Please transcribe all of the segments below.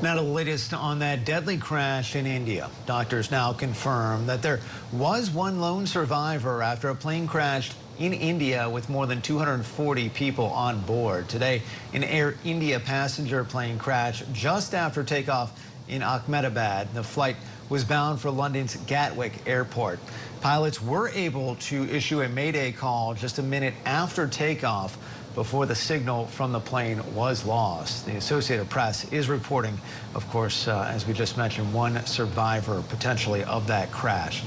Now, the latest on that deadly crash in India. Doctors now confirm that there was one lone survivor after a plane crashed in India with more than 240 people on board. Today, an Air India passenger plane crashed just after takeoff in Ahmedabad. The flight was bound for London's Gatwick Airport. Pilots were able to issue a mayday call just a minute after takeoff before the signal from the plane was lost. The Associated Press is reporting, of course, as we just mentioned, one survivor potentially of that crash.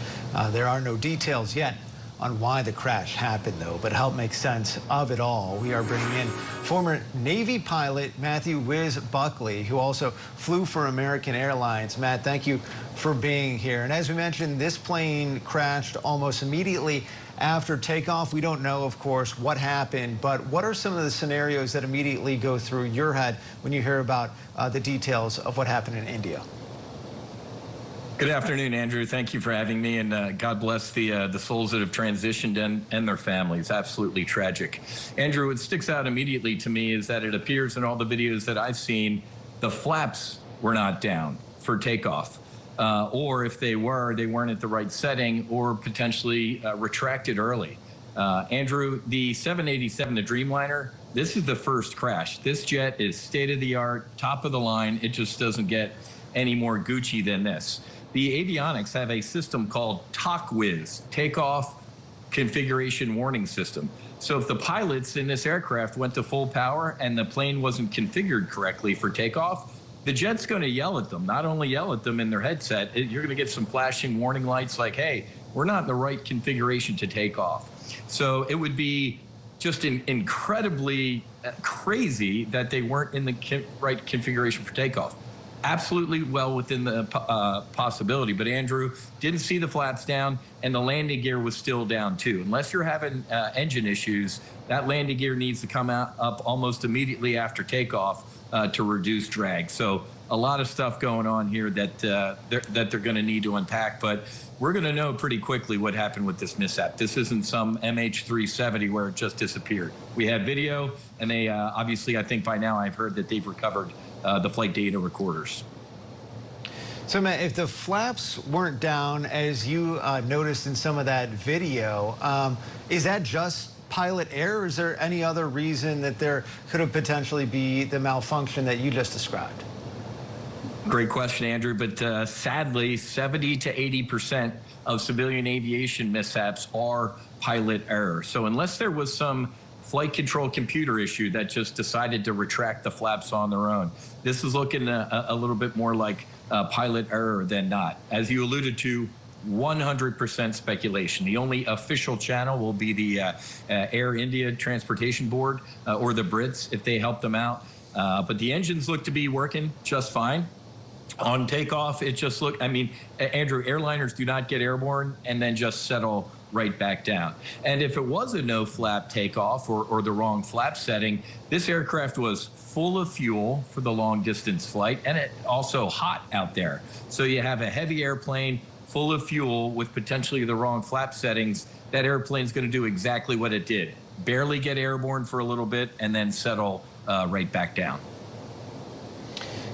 There are no details yet on why the crash happened, though, but to help make sense of it all, we are bringing in former Navy pilot Matthew Whiz Buckley, who also flew for American Airlines. Matt, thank you for being here. And as we mentioned, this plane crashed almost immediately after takeoff. We don't know, of course, what happened, but what are some of the scenarios that immediately go through your head when you hear about the details of what happened in India? Good afternoon, Andrew. Thank you for having me, and God bless the souls that have transitioned and their families. Absolutely tragic. Andrew, what sticks out immediately to me is that it appears in all the videos that I've seen, the flaps were not down for takeoff. Or if they were, they weren't at the right setting or potentially retracted early. Andrew, the 787, the Dreamliner, this is the first crash. This jet is state-of-the-art, top of the line. It just doesn't get any more Gucci than this. The avionics have a system called Whiz, Takeoff Configuration Warning System. So if the pilots in this aircraft went to full power and the plane wasn't configured correctly for takeoff, the jet's going to yell at them. Not only yell at them in their headset, you're going to get some flashing warning lights like, hey, we're not in the right configuration to take off. So it would be just incredibly crazy that they weren't in the right configuration for takeoff. Absolutely well within the possibility. But Andrew, didn't see the flaps down, and the landing gear was still down too. Unless you're having engine issues, that landing gear needs to come up almost immediately after takeoff to reduce drag. So a lot of stuff going on here that they're going to need to unpack. But we're going to know pretty quickly what happened with this mishap. This isn't some MH370 where it just disappeared. We had video, and they obviously, I think by now I've heard that they've recovered the flight data recorders. So, Matt, if the flaps weren't down, as you noticed in some of that video, is that just pilot error, or is there any other reason that there could have potentially be the malfunction that you just described? Great question, Andrew, but sadly, 70 to 80% of civilian aviation mishaps are pilot error. So unless there was some flight control computer issue that just decided to retract the flaps on their own, this is looking a little bit more like pilot error than not. As you alluded to, 100% speculation. The only official channel will be the Air India Transportation Board or the Brits if they help them out. But the engines look to be working just fine. On takeoff, it just looked, I mean, Andrew, airliners do not get airborne and then just settle right back down. And if it was a no flap takeoff or the wrong flap setting, this aircraft was full of fuel for the long distance flight, and it also hot out there. So you have a heavy airplane full of fuel with potentially the wrong flap settings. That airplane's going to do exactly what it did. Barely get airborne for a little bit and then settle right back down.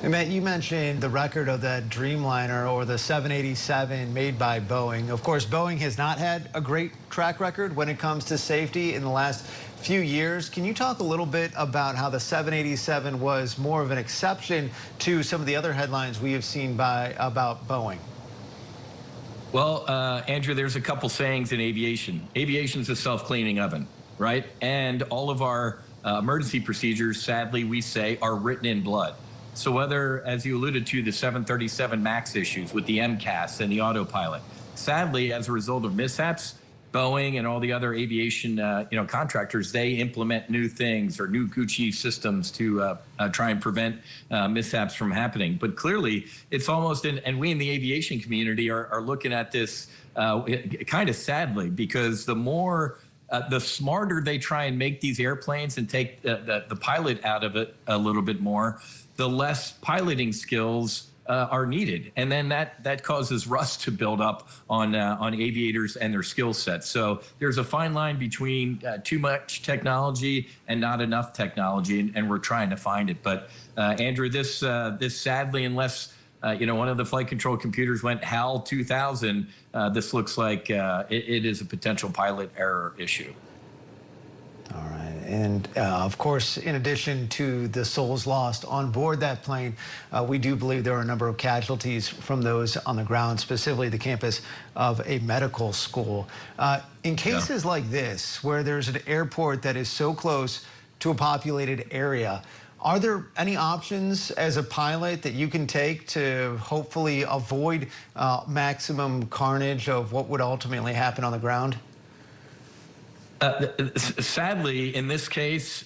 And Matt, you mentioned the record of that Dreamliner or the 787 made by Boeing. Of course, Boeing has not had a great track record when it comes to safety in the last few years. Can you talk a little bit about how the 787 was more of an exception to some of the other headlines we have seen about Boeing? Well, Andrew, there's a couple sayings in aviation. Aviation's a self-cleaning oven, right? And all of our emergency procedures, sadly, we say, are written in blood. So whether, as you alluded to, the 737 MAX issues with the MCAS and the autopilot, sadly, as a result of mishaps, Boeing and all the other aviation contractors, they implement new things or new Gucci systems to try and prevent mishaps from happening. But clearly, it's almost, and we in the aviation community are looking at this kind of sadly, because the smarter they try and make these airplanes and take the pilot out of it a little bit more, the less piloting skills are needed, and then that causes rust to build up on aviators and their skill sets. So there's a fine line between too much technology and not enough technology, and we're trying to find it. But Andrew, this sadly, unless one of the flight control computers went HAL 2000, this looks like it is a potential pilot error issue. All right. And of course, in addition to the souls lost on board that plane, we do believe there are a number of casualties from those on the ground, specifically the campus of a medical school. In cases like this, where there's an airport that is so close to a populated area, are there any options as a pilot that you can take to hopefully avoid maximum carnage of what would ultimately happen on the ground? Sadly, in this case,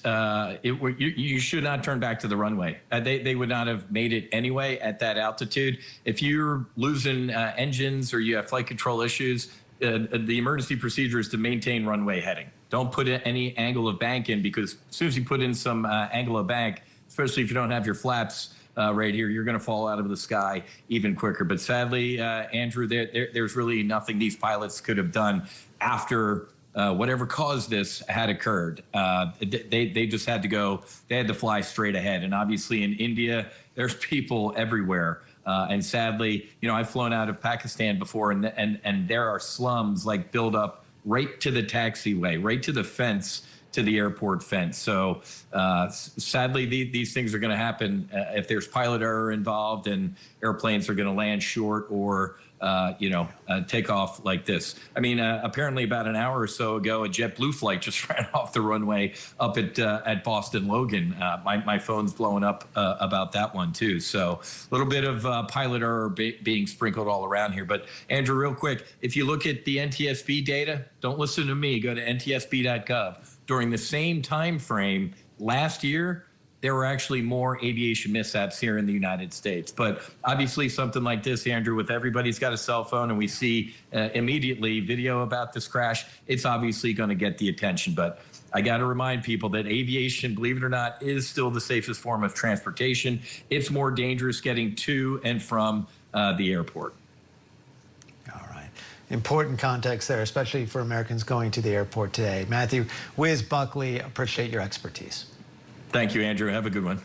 you should not turn back to the runway. They would not have made it anyway at that altitude. If you're losing engines or you have flight control issues, the emergency procedure is to maintain runway heading. Don't put any angle of bank in, because as soon as you put in some angle of bank, especially if you don't have your flaps right here, you're going to fall out of the sky even quicker. But sadly, Andrew, there's really nothing these pilots could have done after whatever caused this had occurred. They just had to go. They had to fly straight ahead. And obviously in India, there's people everywhere. And sadly, I've flown out of Pakistan before, and there are slums like build up right to the taxiway, right to the fence, to the airport fence. So sadly, these things are going to happen if there's pilot error involved, and airplanes are going to land short or take off like this. I mean, apparently about an hour or so ago, a JetBlue flight just ran off the runway up at Boston Logan. My phone's blowing up about that one too. So a little bit of pilot error being sprinkled all around here. But Andrew, real quick, if you look at the NTSB data, don't listen to me, go to ntsb.gov. During the same time frame last year, there were actually more aviation mishaps here in the United States. But obviously something like this, Andrew, with everybody's got a cell phone and we see immediately video about this crash, it's obviously going to get the attention. But I got to remind people that aviation, believe it or not, is still the safest form of transportation. It's more dangerous getting to and from the airport. All right. Important context there, especially for Americans going to the airport today. Matthew, Whiz, Buckley, appreciate your expertise. Thank you, Andrew. Have a good one.